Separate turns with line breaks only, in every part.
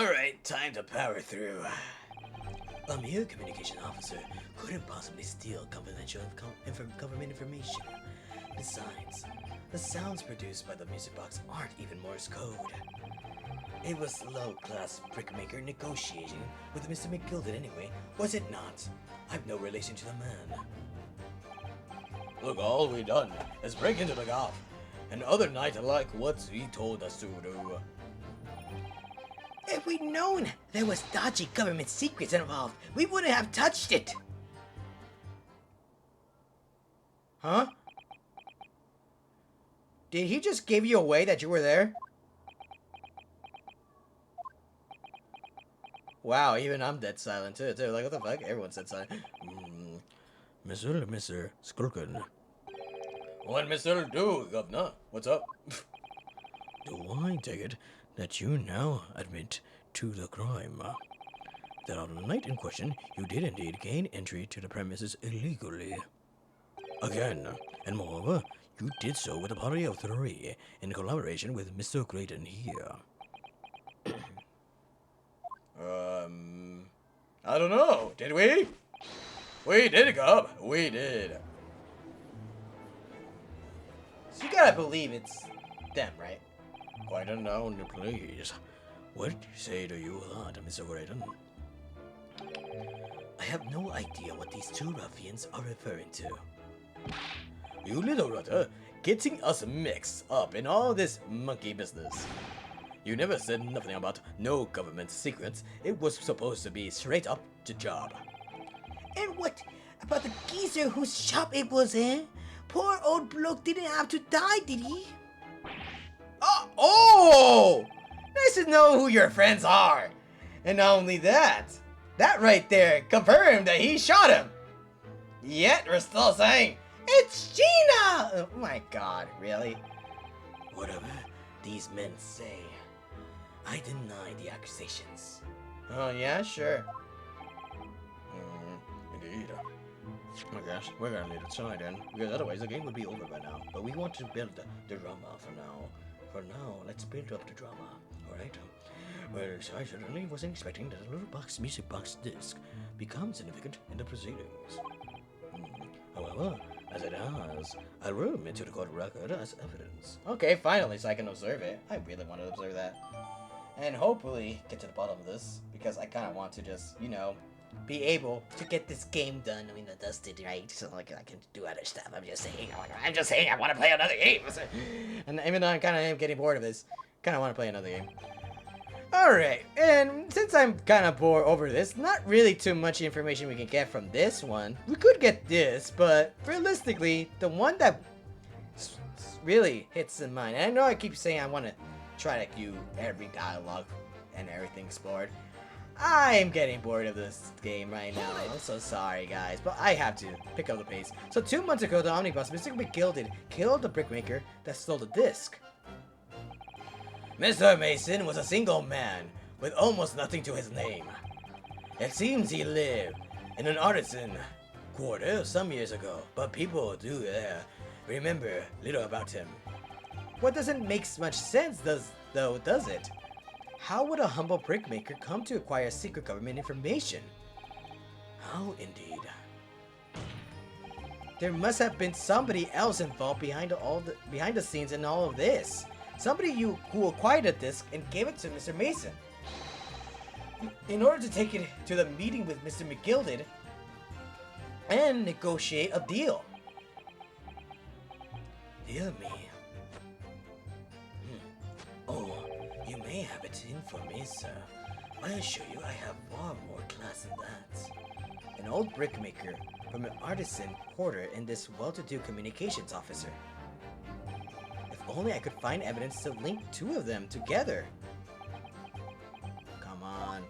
Alright, time to power through. A mere communication officer couldn't possibly steal confidential government information. Besides, the sounds produced by the music box aren't even Morse code. It was low-class brickmaker negotiating with Mr. McGilded anyway, was it not? I've no relation to the man. Look, all we done is break into the golf. Another night like what he told us to do. If we'd known there was dodgy government secrets involved, we wouldn't have touched it. Huh? Did he just give you away that you were there? Wow, even I'm dead silent too. Like, what the fuck? Everyone's dead silent. Mr. Skulkin. What Mr. Do, Governor? What's up? Do I take it that you now admit to the crime? That on the night in question, you did indeed gain entry to the premises illegally. Again, and moreover, you did so with a party of 3 in collaboration with Mr. Creighton here. I don't know. Did we? We did, Gub. We did. So you gotta believe it's them, right? Quite unknown, please. What say do you that, Mr. Creighton? I have no idea what these 2 ruffians are referring to. You little rutter, getting us mixed up in all this monkey business. You never said nothing about no government secrets. It was supposed to be straight up to job. And what about the geezer whose shop it was in? Poor old bloke didn't have to die, did he? Oh! Nice to know who your friends are. And not only that, that right there confirmed that he shot him. Yet we're still saying, it's Gina! Oh my god, really? Whatever these men say, I deny the accusations. Oh yeah, sure. Indeed. I guess we're gonna need to try then, because otherwise the game would be over by now. But we want to build the drama for now. For now, let's build up the drama, alright? Well, I certainly wasn't expecting that a little music box disc become significant in the proceedings. However, as it has, I will admit to the court record as evidence. Okay, finally, so I can observe it. I really want to observe that. And hopefully get to the bottom of this, because I kind of want to just, you know, be able to get this game done. I mean, dusted, right? So, like, I can do other stuff. I'm just saying, I want to play another game. And even though I kind of am getting bored of this, kind of want to play another game. Alright, and since I'm kind of bored over this, not really too much information we can get from this one. We could get this, but realistically, the one that really hits in mind, and I know I keep saying I want to try to do every dialogue and everything explored. I'm getting bored of this game right now. I'm so sorry, guys, but I have to pick up the pace. So 2 months ago, the omnibus Mr. McGilded killed the brickmaker that stole the disc. Mr. Mason was a single man with almost nothing to his name. It seems he lived in an artisan quarter some years ago, but people do remember little about him. What doesn't make much sense, does it? How would a humble brickmaker come to acquire secret government information? How indeed? There must have been somebody else involved behind the scenes in all of this. Somebody who acquired a disc and gave it to Mr. Mason. In order to take it to the meeting with Mr. McGilded and negotiate a deal. Dear me. Oh, you may have it in for me, sir. I assure you I have far more class than that. An old brickmaker from an artisan quarter and this well-to-do communications officer. If only I could find evidence to link 2 of them together. Come on.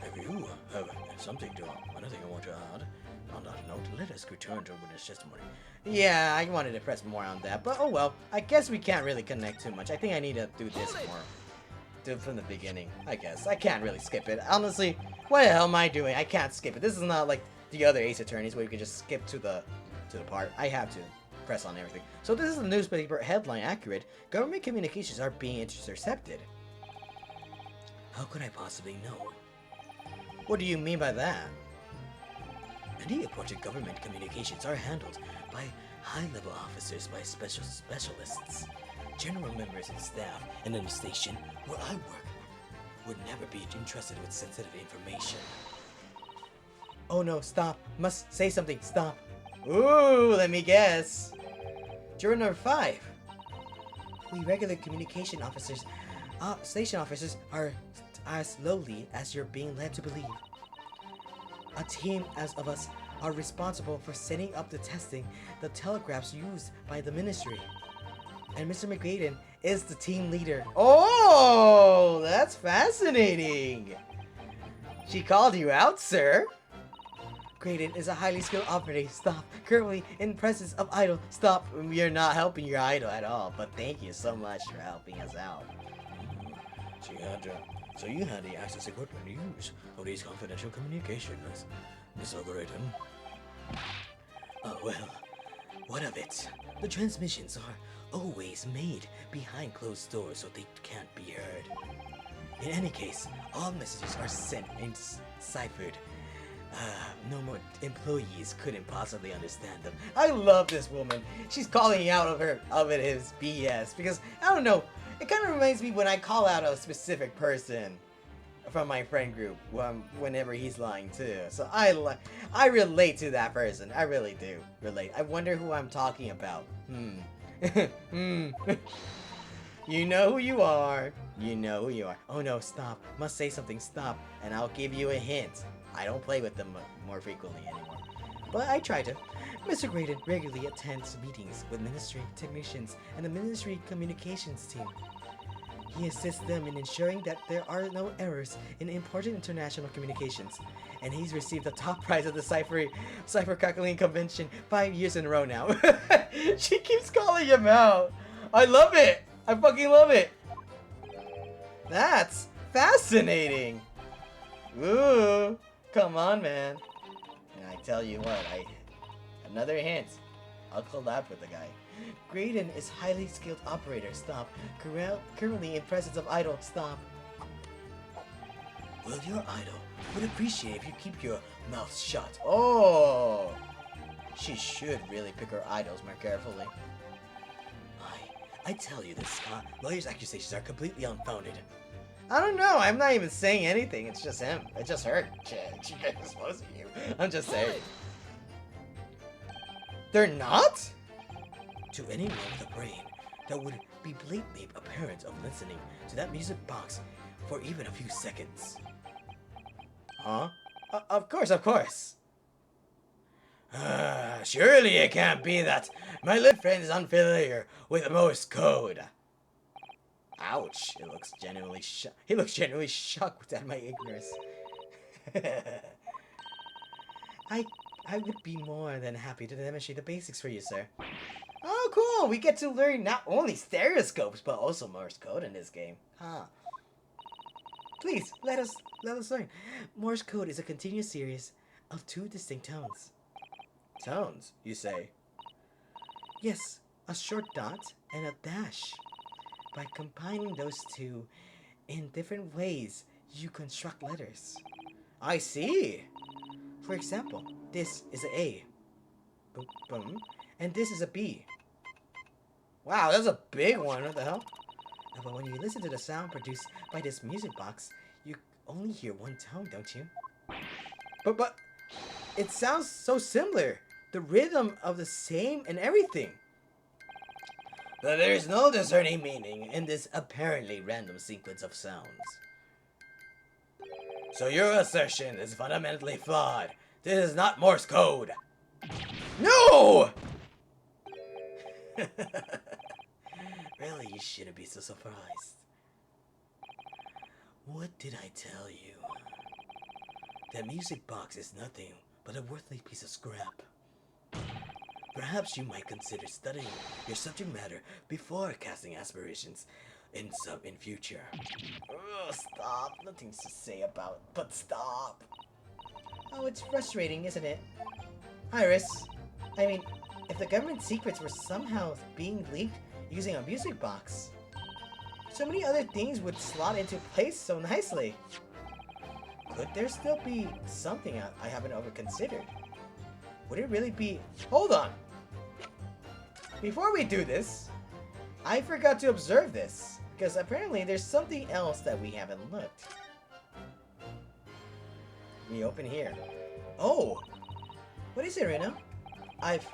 If you have another thing I want to add, on that note, let us return to witness testimony. Yeah, I wanted to press more on that, but oh well. I guess we can't really connect too much. I think I need to do this more. Do it from the beginning, I guess. I can't really skip it. Honestly, what the hell am I doing? I can't skip it. This is not like the other Ace Attorneys where you can just skip to the part. I have to press on everything. So this is the newspaper headline accurate. Government communications are being intercepted. How could I possibly know? What do you mean by that? Any important government communications are handled by high-level officers, by specialists. General members and staff in the station where I work would never be entrusted with sensitive information. Oh no, stop. Must say something, stop. Ooh, let me guess. Juror number 5. We regular communication officers, station officers are as lowly as you're being led to believe. A team of us are responsible for setting up the testing, the telegraphs used by the ministry. And Mr. McGraden is the team leader. Oh, that's fascinating. She called you out, sir. Graydon is a highly skilled operator. Stop. Currently in presence of idol. Stop. You're not helping your idol at all. But thank you so much for helping us out. So you had the access equipment to use of these confidential communications, Miss Graydon. Oh well. What of it? The transmissions are always made behind closed doors so they can't be heard. In any case, all messages are sent and deciphered. No more employees couldn't possibly understand them. I love this woman. She's calling out of it his BS because I don't know. It kind of reminds me when I call out a specific person from my friend group whenever he's lying too. So I relate to that person. I really do relate. I wonder who I'm talking about. You know who you are. You know who you are. Oh no, stop. Must say something, stop. And I'll give you a hint. I don't play with them more frequently anymore. But I try to. Mr. Graydon regularly attends meetings with ministry technicians and the ministry communications team. He assists them in ensuring that there are no errors in important international communications. And he's received the top prize of the Cipher Calculating Convention 5 years in a row now. She keeps calling him out. I love it. I fucking love it. That's fascinating. Ooh. Come on, man. And I tell you what, another hint. I'll collab with the guy. Graydon is highly skilled operator. Stop. Currently in presence of idol. Stop. Well, your idol would appreciate if you keep your mouth shut. Oh! She should really pick her idols more carefully. I tell you this, Scott. Lawyer's accusations are completely unfounded. I don't know. I'm not even saying anything. It's just him. It's just her. She gets exposed to you. I'm just saying. They're not? To anyone with a brain, that would be blatantly apparent of listening to that music box for even a few seconds. Huh? Of course. Surely it can't be that my little friend is unfamiliar with Morse code. Ouch! He looks genuinely shocked at my ignorance. I would be more than happy to demonstrate the basics for you, sir. Oh, cool! We get to learn not only stereoscopes but also Morse code in this game. Huh? Please let us learn. Morse code is a continuous series of 2 distinct tones. Tones, you say? Yes, a short dot and a dash. By combining those two in different ways, you construct letters. I see. For example, this is an A. Boom, boom. And this is a B. Wow, that's a big one. What the hell? But when you listen to the sound produced by this music box, you only hear one tone, don't you? But it sounds so similar. The rhythm of the same and everything. But there is no discerning meaning in this apparently random sequence of sounds. So your assertion is fundamentally flawed. This is not Morse code. No! Really, you shouldn't be so surprised. What did I tell you? That music box is nothing but a worthless piece of scrap. Perhaps you might consider studying your subject matter before casting aspirations in future. Ugh, stop. Nothing to say about, but stop. Oh, it's frustrating, isn't it? Iris, I mean, if the government secrets were somehow being leaked using a music box, so many other things would slot into place so nicely. Could there still be something I haven't ever considered? Would it really be... Hold on! Before we do this, I forgot to observe this, because apparently there's something else that we haven't looked. We open here. Oh! What is it, Reno? I've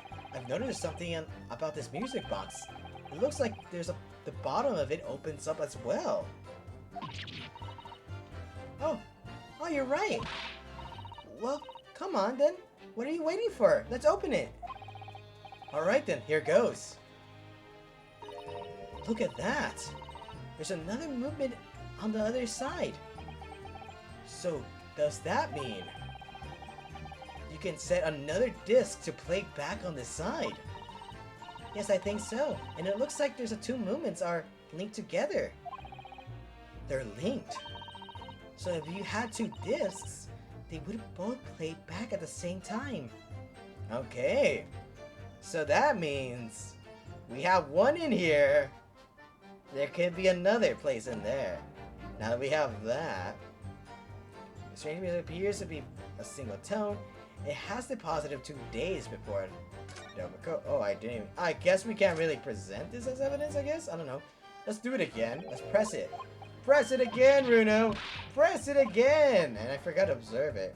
noticed something about this music box. It looks like the bottom of it opens up as well. Oh, you're right. Well, come on then. What are you waiting for? Let's open it. Alright then, here goes. Look at that. There's another movement on the other side. So, does that mean you can set another disc to play back on this side? Yes, I think so. And it looks like there's two movements are linked together. They're linked. So if you had two discs, they would both play back at the same time. Okay. So that means we have one in here. There could be another place in there. Now that we have that, the strange music appears to be a single tone. It has deposited 2 days before it. Oh, I guess we can't really present this as evidence, I guess? I don't know. Let's do it again. Let's press it. Press it again, Runo! Press it again! And I forgot to observe it.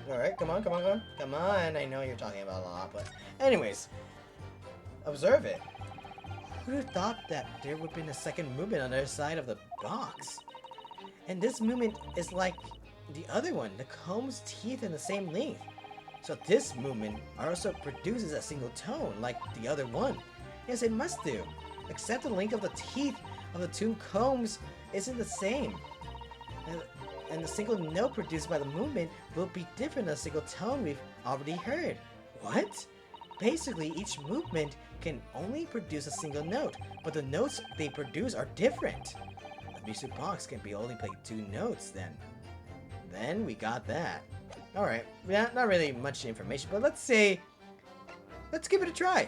Alright, come on. Come on, I know you're talking about a lot, but... Anyways. Observe it. Who would have thought that there would have been a second movement on the other side of the box? And this movement is like the other one. The comb's teeth in the same length. So this movement also produces a single tone, like the other one. Yes, it must do. Except the length of the teeth of the two combs isn't the same. And the single note produced by the movement will be different than the single tone we've already heard. What? Basically, each movement can only produce a single note, but the notes they produce are different. The music box can be only play 2 notes then. Then we got that. Alright, not really much information, but let's give it a try.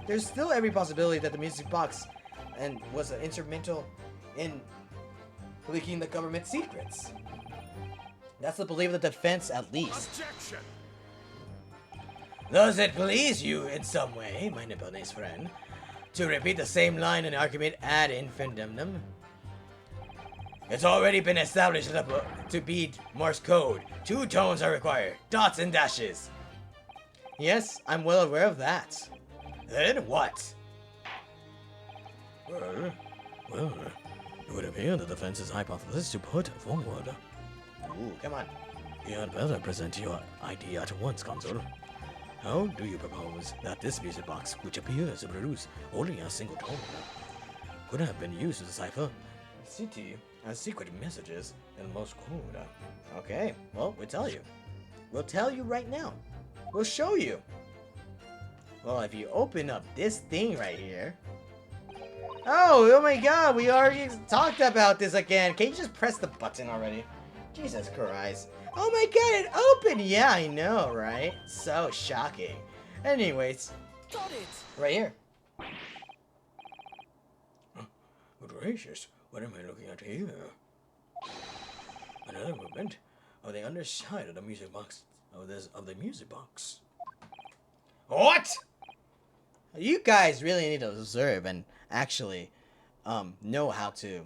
There's still every possibility that the music box was an instrumental in leaking the government secrets. That's the belief of the defense, at least.
Objection!
Does it please you in some way, my Nipponese friend, to repeat the same line in argument ad infinitum? It's already been established that to beat Morse code, 2 tones are required, dots and dashes. Yes, I'm well aware of that. Then what? Well, it would appear the defense's hypothesis to put forward. Ooh, come on. You had better present your idea at once, Consul. How do you propose that this music box, which appears to produce only a single tone, could have been used to decipher city as secret messages in Morse code? Okay, well, we'll tell you. We'll tell you right now. We'll show you. Well, if you open up this thing right here... Oh my god, we already talked about this again. Can you just press the button already? Jesus Christ. Oh my god, it opened! Yeah, I know, right? So shocking. Anyways.
Got it!
Right here. Gracious, what am I looking at here? Another movement of the underside of the music box. Of the music box. What? You guys really need to observe and actually know how to,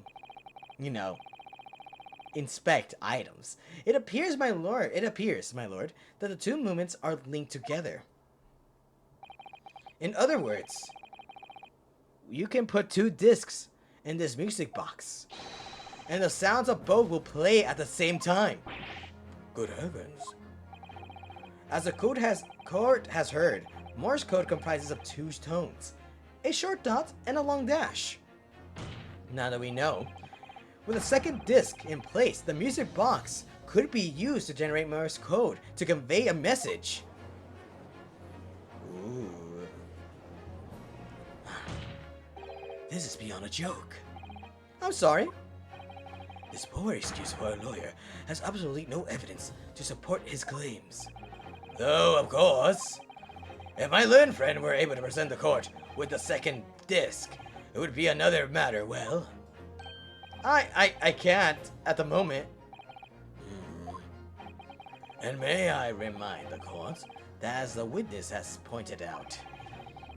inspect items. It appears, my lord, that the 2 movements are linked together. In other words, you can put 2 discs in this music box, and the sounds of both will play at the same time. Good heavens. As the court has heard, Morse code comprises of 2 tones, a short dot and a long dash. Now that we know, with a second disc in place, the music box could be used to generate Morse code to convey a message. Ooh. This is beyond a joke. I'm sorry. This poor excuse for a lawyer has absolutely no evidence to support his claims. Though, of course, If my learned friend were able to present the court with the second disc, it would be another matter. Well, I can't at the moment. And may I remind the court that, as the witness has pointed out,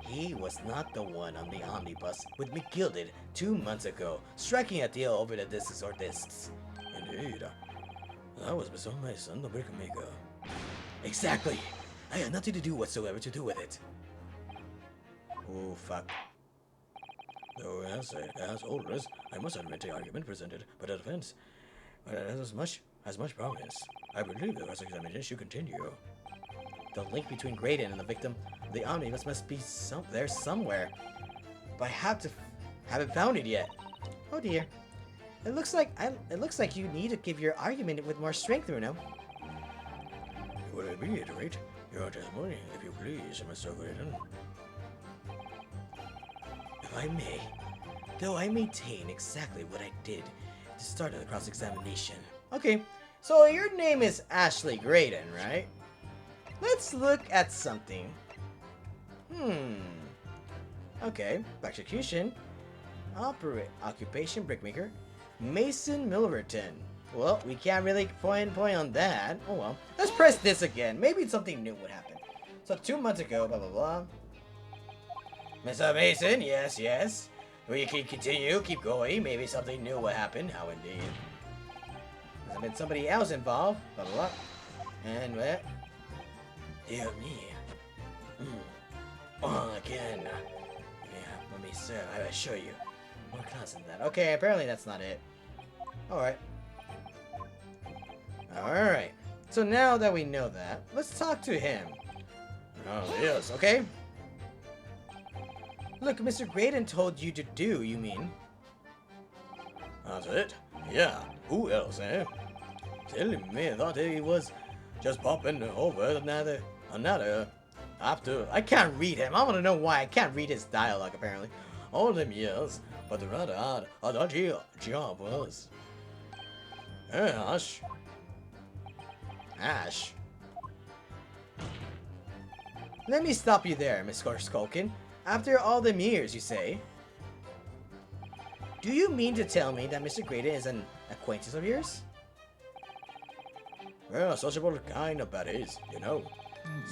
he was not the one on the omnibus with McGilded 2 months ago, striking a deal over the discs or discs. Indeed. That was beside my son, the brick maker. Exactly. I had nothing to do whatsoever to do with it. Oh, fuck. Though, as oldest, I must admit the argument presented by the defense has much promise. I believe the cross-examination should continue. The link between Graydon and the victim of the omnibus must be there somewhere. But I haven't found it yet. Oh dear. It looks like you need to give your argument with more strength, Bruno. Will I reiterate your testimony, if you please, Mr. Graydon? If I may, though I maintain exactly what I did at the start of the cross-examination. Okay, so your name is Ashley Graydon, right? Let's look at something. Okay, execution. Occupation, brickmaker. Mason Milverton. Well, we can't really point on that. Oh well. Let's press this again. Maybe something new would happen. So 2 months ago, blah blah blah. Mr. Mason, yes. We can continue, keep going. Maybe something new will happen. How indeed. There's been somebody else involved. Blah blah blah. And what? Dear me. Oh, again. Yeah, let me see. I will show you. More class than that. Okay, apparently that's not it. Alright. Alright. So now that we know that, let's talk to him. Oh, yes, okay. Look, Mr. Graydon told you to do, you mean? That's it? Yeah. Who else, eh? Telling me, I thought he was just popping over another after. I can't read him. I want to know why I can't read his dialogue, apparently. All them years, but the rather odd, a dodgy job was. Ash. Let me stop you there, Miss Skulkin. After all them years, you say? Do you mean to tell me that Mr. Graydon is an acquaintance of yours? Well, a sociable kind of buddies, you know.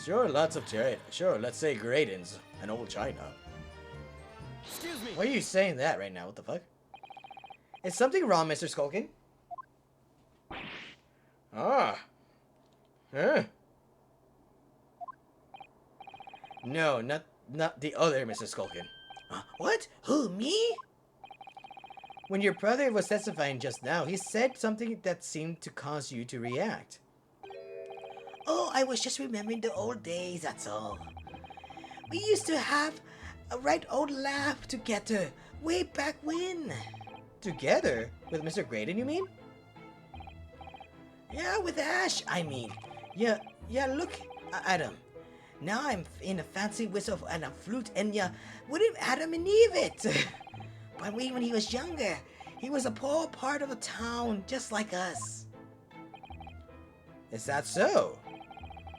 Sure, lots of trade. Sure, let's say Graydon's an old China.
Excuse me.
Why are you saying that right now? What the fuck? Is something wrong, Mr. Skulkin? Ah. Huh? No, not the other Mr. Skulkin. What? Who, me? When your brother was testifying just now, he said something that seemed to cause you to react. Oh, I was just remembering the old days, that's all. We used to have a right old laugh together, way back when. Together? With Mr. Graydon, you mean? Yeah, with Ash, I mean. Yeah, look at him. Now I'm in a fancy whistle and a flute, and yeah, wouldn't Adam and Eve it? But when he was younger, he was a poor part of the town, just like us. Is that so?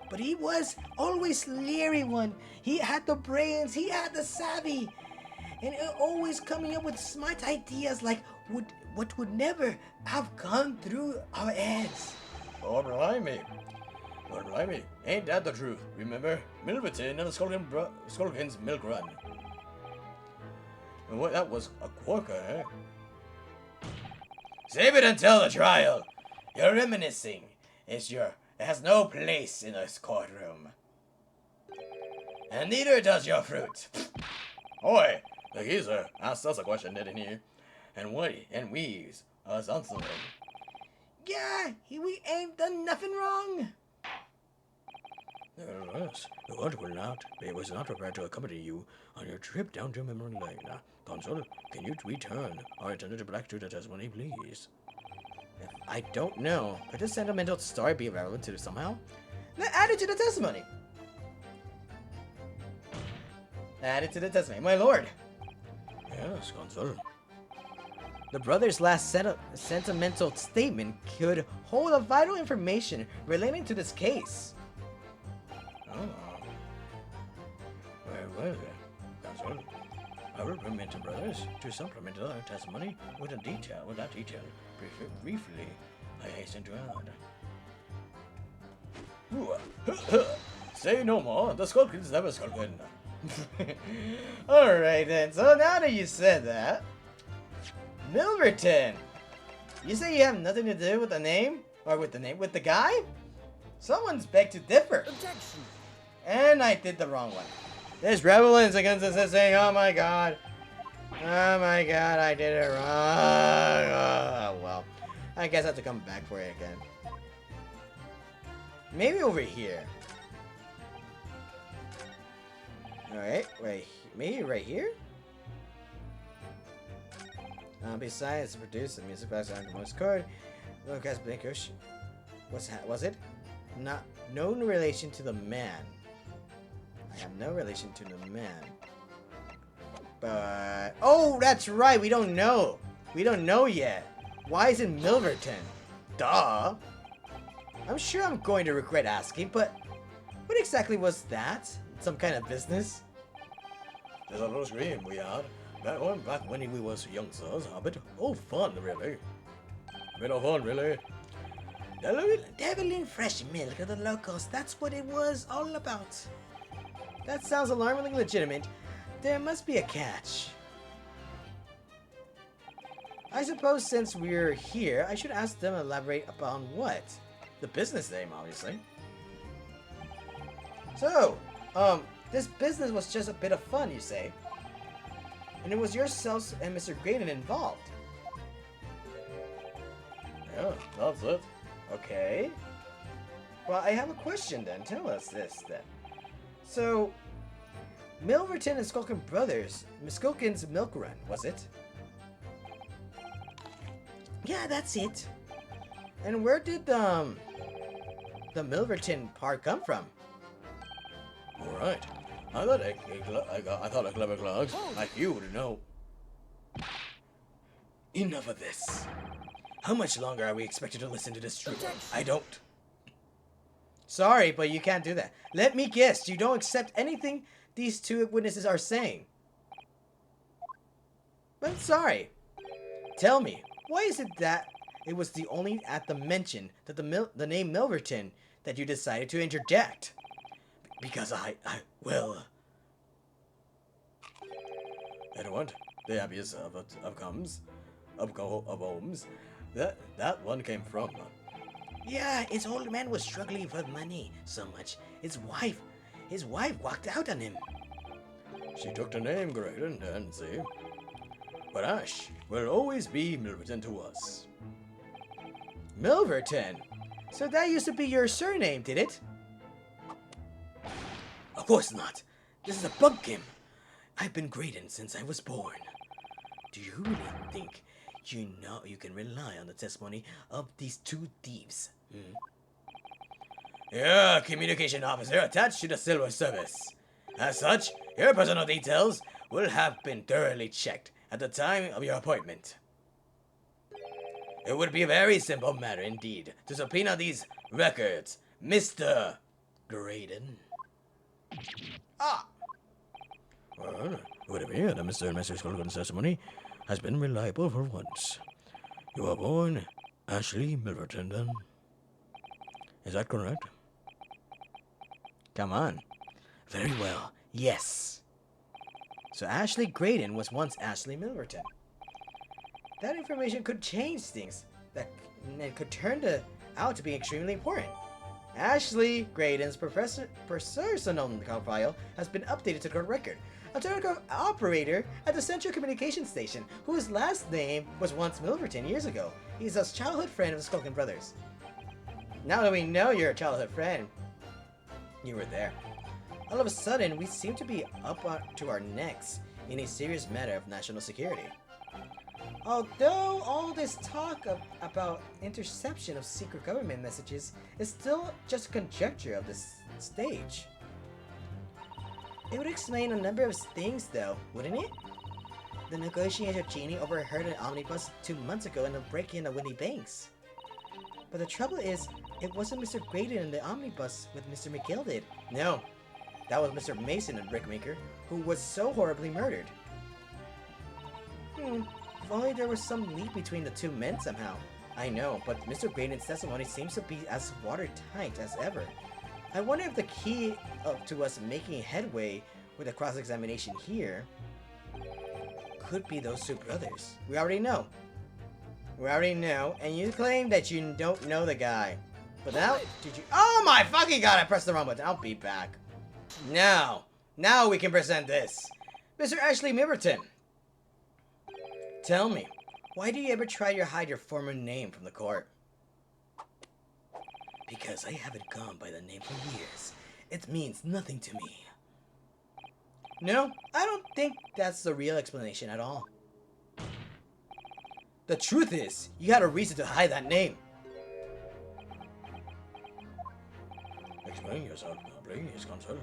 But he was always leery one. He had the brains, he had the savvy, and always coming up with smart ideas like what would never have gone through our heads. Oh, blimey. Lord blimey, ain't that the truth? Remember, Milverton and the Skulkin's milk run. And what, that was a quokka, eh? Save it until the trial. You're reminiscing. It has no place in this courtroom. And neither does your fruit. Oi, the geezer asked us a question, didn't he? And we's us answering. Yeah, we ain't done nothing wrong. Nevertheless, the court was not prepared to accompany you on your trip down to memory lane. Consul, can you return our attendant back to the testimony, please? I don't know. Could this sentimental story be relevant to it somehow? Add it to the testimony. Add it to the testimony, my lord. Yes, Consul. The brother's last sentimental statement could hold a vital information relating to this case. Oh. Well, that's all. I will permit the brothers to supplement our testimony with that detail. Briefly, I hasten to add. Say no more. The Skulkins never skulkin.
Alright then, so now that you said that, Milverton, you say you have nothing to do with the name? Or with the guy? Someone's begged to differ.
Objection.
And I did the wrong one. There's relevance against this saying, oh my god. Oh my god, I did it wrong. Oh, well. I guess I have to come back for it again. Maybe over here. Alright, wait. Maybe right here? Besides, produce the music box on the most card. Lucas Blinkers. Was it? Not no relation to the man. I have no relation to the man. But oh, that's right. We don't know. We don't know yet. Why is it Milverton? Duh. I'm sure I'm going to regret asking, but what exactly was that? Some kind of business?
There's a little dream we had. Back when we was youngsters. A bit of fun, really. A bit of fun, really.
Deviling fresh milk of the locals. That's what it was all about. That sounds alarmingly legitimate. There must be a catch. I suppose since we're here, I should ask them to elaborate upon what? The business name, obviously. So, this business was just a bit of fun, you say? And it was yourselves and Mr. Graydon involved.
Yeah, that's it.
Okay. Well, I have a question then. Tell us this then. So, Milverton and Skulkin Brothers, Skulkin's Milk Run, was it? Yeah, that's it. And where did the Milverton part come from?
All right. I thought a clever clerk like you would know. Enough of this. How much longer are we expected to listen to this truth? I don't.
Sorry, but you can't do that. Let me guess, you don't accept anything these two witnesses are saying. But sorry. Tell me, why is it that it was the only at the mention that the name Milverton that you decided to interject?
Because well... Edward, the happiest of homes, that one came from.
Yeah, his old man was struggling for money so much. His wife walked out on him.
She took the name Graydon, and see. But Ash will always be Milverton to us.
Milverton? So that used to be your surname, did it?
Of course not. This is a pumpkin. I've been Graydon since I was born. Do you really think you know you can rely on the testimony of these two thieves? Hmm? You're a communication officer attached to the Silver Service. As such, your personal details will have been thoroughly checked at the time of your appointment. It would be a very simple matter indeed to subpoena these records, Mr. Graydon.
Ah!
Well, it would appear that Mr. and Mrs. Skulkin's testimony has been reliable for once. You were born Ashley Milverton, then? Is that correct?
Come on. Very well. Yes. So Ashley Graydon was once Ashley Milverton. That information could change things. And could turn out to be extremely important. Ashley Graydon's personal file has been updated to the record. A telegraph operator at the Central Communications Station, whose last name was once Milverton years ago. He's a childhood friend of the Skulkin Brothers. Now that we know you're a childhood friend, you were there. All of a sudden, we seem to be up to our necks in a serious matter of national security. Although all this talk about interception of secret government messages is still just conjecture of this stage. It would explain a number of things though, wouldn't it? The negotiator Genie overheard an omnibus 2 months ago in a break-in at Winnie Banks. But the trouble is, it wasn't Mr. Graydon in the omnibus with Mr. McGill did. No, that was Mr. Mason, the brickmaker, who was so horribly murdered. If only there was some leak between the two men somehow. I know, but Mr. Graydon's testimony seems to be as watertight as ever. I wonder if the key to us making headway with the cross-examination here could be those two brothers. We already know. And you claim that you don't know the guy. But now, did you— Oh my fucking god, I pressed the wrong button. I'll be back. Now we can present this. Mr. Ashley Milverton. Tell me, why do you ever try to hide your former name from the court? Because I haven't gone by the name for years. It means nothing to me. No, I don't think that's the real explanation at all. The truth is, you had a reason to hide that name.
Explain yourself, please, Consul.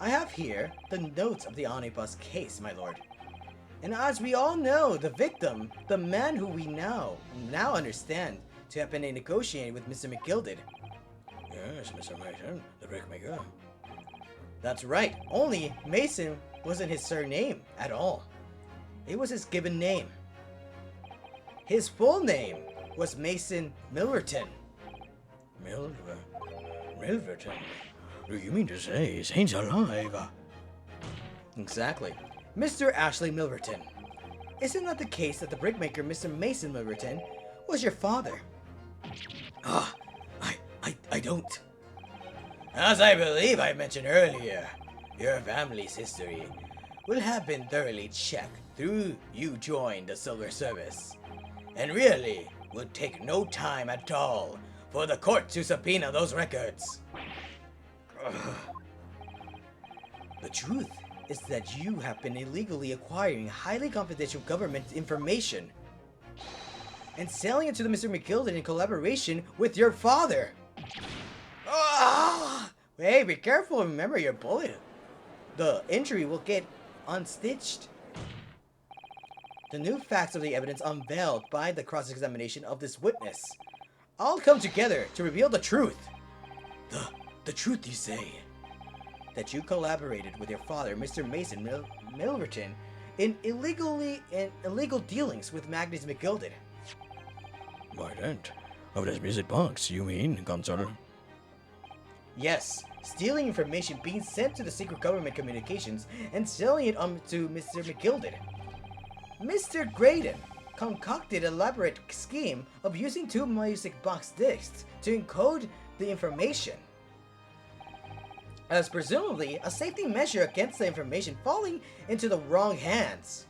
I have here the notes of the omnibus case, my lord. And as we all know, the victim, the man who we now understand to have been negotiating with Mr. McGilded.
Yes, Mr. Mason, the brickmaker.
That's right, only Mason wasn't his surname at all. It was his given name. His full name was Mason Milverton.
Milverton? Do you mean to say Saint's alive?
Exactly. Mr. Ashley Milverton. Isn't that the case that the brickmaker, Mr. Mason Milverton, was your father?
I don't. As I believe I mentioned earlier, your family's history will have been thoroughly checked through you joined the Silver Service. And really, will take no time at all for the court to subpoena those records.
The truth is that you have been illegally acquiring highly confidential government information and selling it to the Mr. McGilded in collaboration with your father. Hey, be careful. Remember your bullet. The injury will get unstitched. The new facts of the evidence unveiled by the cross-examination of this witness all come together to reveal the truth.
The truth, you say?
That you collaborated with your father, Mr. Mason Milverton, in illegal dealings with Magnus McGilded.
My rent of this music box, you mean, Consul?
Yes, stealing information being sent to the secret government communications and selling it to Mr. McGilded. Mr. Graydon concocted an elaborate scheme of using two music box discs to encode the information, as presumably a safety measure against the information falling into the wrong hands.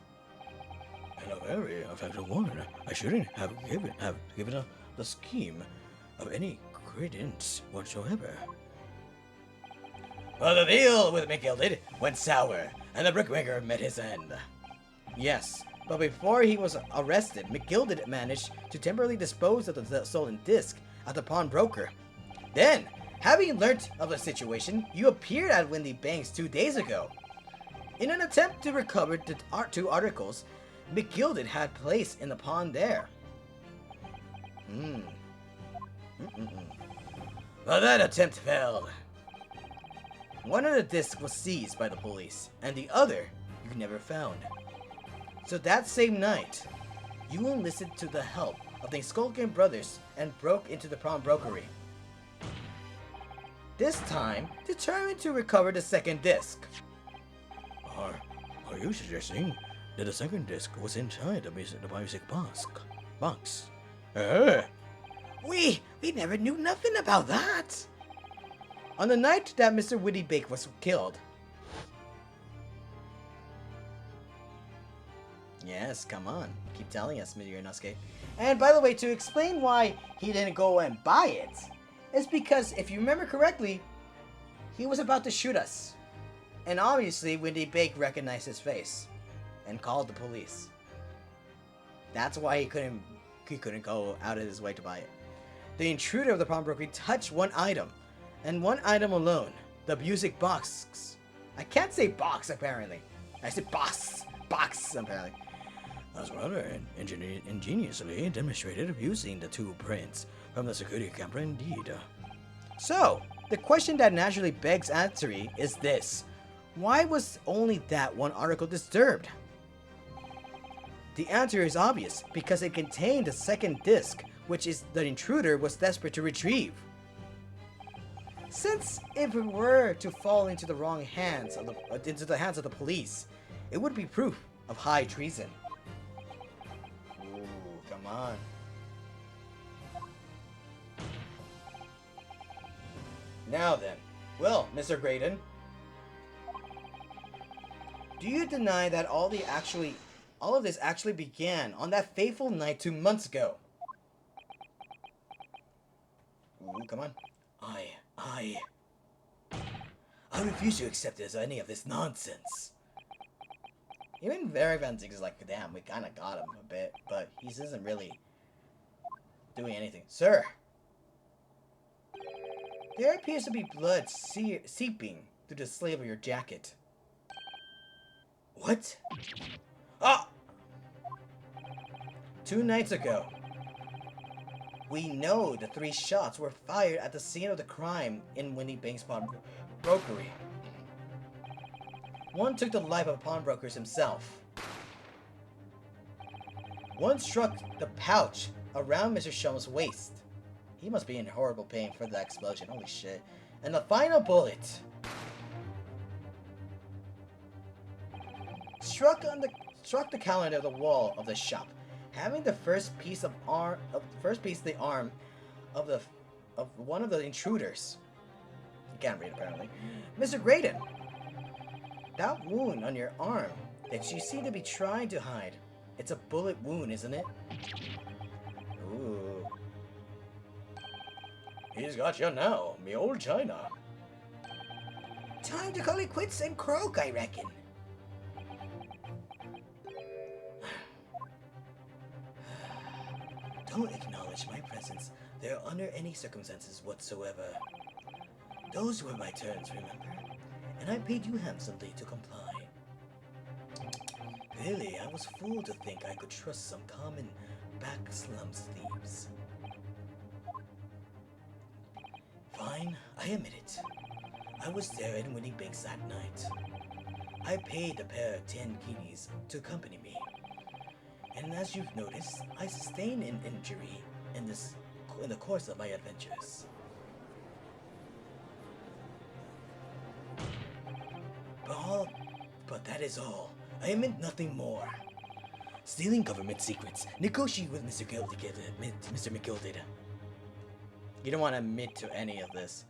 And a very effective one. I shouldn't have given the scheme of any credence whatsoever. Well, the deal with McGilded went sour, and the brickmaker met his end.
Yes, but before he was arrested, McGilded managed to temporarily dispose of the stolen disc at the pawnbroker. Then, having learnt of the situation, you appeared at Windy Banks 2 days ago. In an attempt to recover the two articles McGilded had placed in the pawn there.
Well, that attempt failed.
One of the discs was seized by the police, and the other you never found. So that same night, you enlisted to the help of the Skulkin brothers and broke into the pawnbrokery. This time, determined to recover the second disc.
Are you suggesting that the second disc was inside the music box?
We never knew nothing about that. On the night that Mr. Woody Bake was killed. Yes, come on. Keep telling us, Mr. Inosuke. And by the way, to explain why he didn't go and buy it, it's because, if you remember correctly, he was about to shoot us. And obviously, Windy Bake recognized his face and called the police. That's why he couldn't go out of his way to buy it. The intruder of the pawnbrokery touched one item, and one item alone, the music box. I can't say box, apparently. I said box, apparently.
That's rather ingeniously demonstrated using the two prints from the security camera indeed.
So, The question that naturally begs answering is this. Why was only that one article disturbed? The answer is obvious, because it contained the second disc, which is the intruder was desperate to retrieve. Since if it were to fall into the hands of the police, it would be proof of high treason. Ooh, come on. Now then, well, Mr. Graydon, do you deny that all of this actually began on that fateful night 2 months ago? Ooh, come on. I refuse to accept any of this nonsense. Even Very Van Zig is like, damn, we kind of got him a bit, but he isn't really doing anything. Sir, there appears to be blood seeping through the sleeve of your jacket. What? Ah! 2 nights ago, we know the 3 shots were fired at the scene of the crime in Winnie Bank's pawnbrokery. One took the life of pawnbroker himself. One struck the pouch around Mr. Shum's waist. He must be in horrible pain for the explosion. Holy shit. And the final bullet struck the calendar of the wall of the shop, having the first piece of the arm of one of the intruders. You can't read apparently. Mr. Graydon, that wound on your arm that you seem to be trying to hide, it's a bullet wound, isn't it? Ooh. He's got you now, me old China. Time to call it quits and croak, I reckon. Don't acknowledge my presence there under any circumstances whatsoever. Those were my terms, remember? And I paid you handsomely to comply. Really, I was fooled to think I could trust some common back slums thieves. Fine, I admit it. I was there in Winnie Banks that night. I paid the pair 10 guineas to accompany me. And as you've noticed, I sustained an injury in the course of my adventures. But that is all. I admit nothing more. Stealing government secrets, negotiating with Mr. McGilded. You don't want to admit to any of this.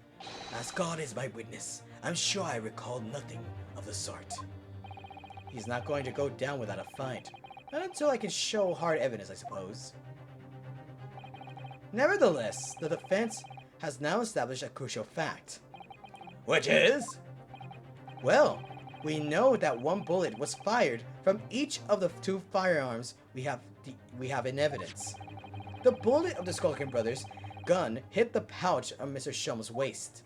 As God is my witness, I'm sure I recall nothing of the sort. He's not going to go down without a fight. Not until I can show hard evidence, I suppose. Nevertheless, the defense has now established a crucial fact. Which is? Well, we know that one bullet was fired from each of the 2 firearms we have in evidence. The bullet of the Skulkin brothers' gun hit the pouch of Mr. Shum's waist.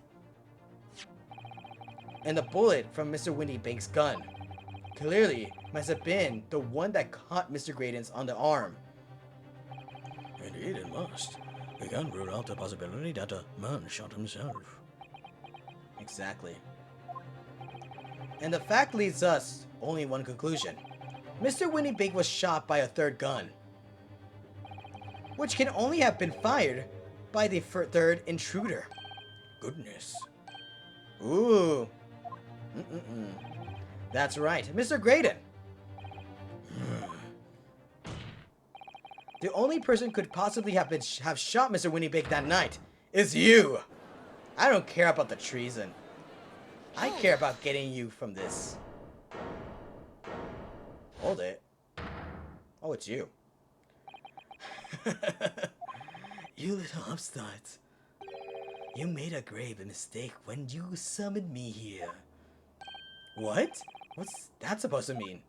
And the bullet from Mr. Winnie Bank's gun clearly must have been the one that caught Mr. Graydon's on the arm. Indeed, it must. We can't rule out the possibility that a man shot himself. Exactly. And the fact leads us only one conclusion. Mr. Winnie Bank was shot by a 3rd gun, which can only have been fired by the 3rd intruder. Goodness. Ooh. That's right, Mr. Graydon. The only person could possibly have shot Mr. Winnie Bank that night is you. I don't care about the treason. I care about getting you from this. Hold it. Oh, it's you. You little upstart. You made a grave mistake when you summoned me here. What? What's that supposed to mean?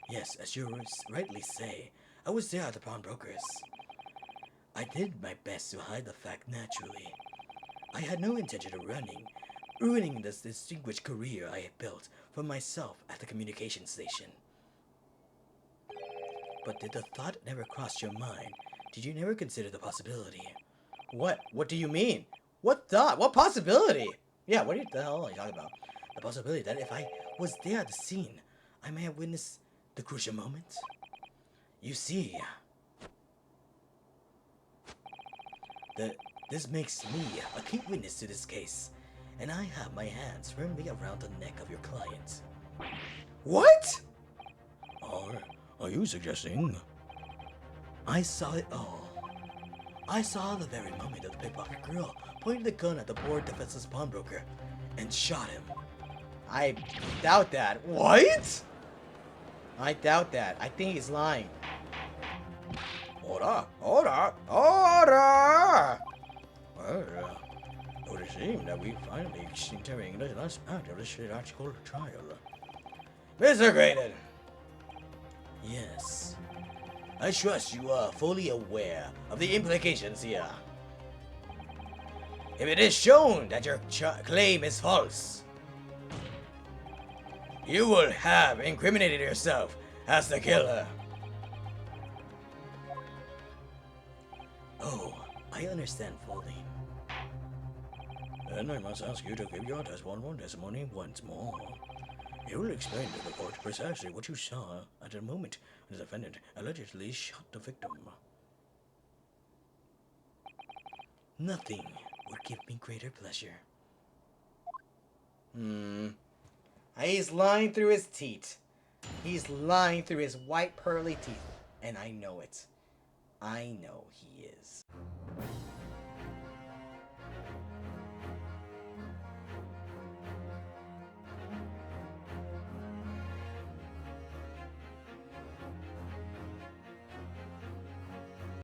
Yes, as you rightly say, I was there at the pawnbrokers. I did my best to hide the fact naturally. I had no intention of ruining this distinguished career I had built for myself at the communication station. But did the thought never cross your mind? Did you never consider the possibility? What? What do you mean? What thought? What possibility? Yeah, what the hell are you talking about? The possibility that if I was there at the scene, I may have witnessed the crucial moment. You see, this makes me a key witness to this case, and I have my hands firmly around the neck of your client. What?
Are you suggesting?
I saw it all. I saw the very moment of the pickpocket girl pointed the gun at the poor defenseless pawnbroker and shot him. I doubt that. What? I doubt that. I think he's lying.
Order!
Order!
Well, it would seem that we finally entering the last act of this theatrical trial.
Mr. Graydon! Yes. I trust you are fully aware of the implications here. If it is shown that your claim is false, you will have incriminated yourself as the killer. Oh, I understand fully.
Then I must ask you to give your testimony once more. You will explain to the court precisely what you saw at the moment the defendant allegedly shot the victim.
Nothing would give me greater pleasure. He's lying through his teeth. He's lying through his white pearly teeth. And I know it. I know he is.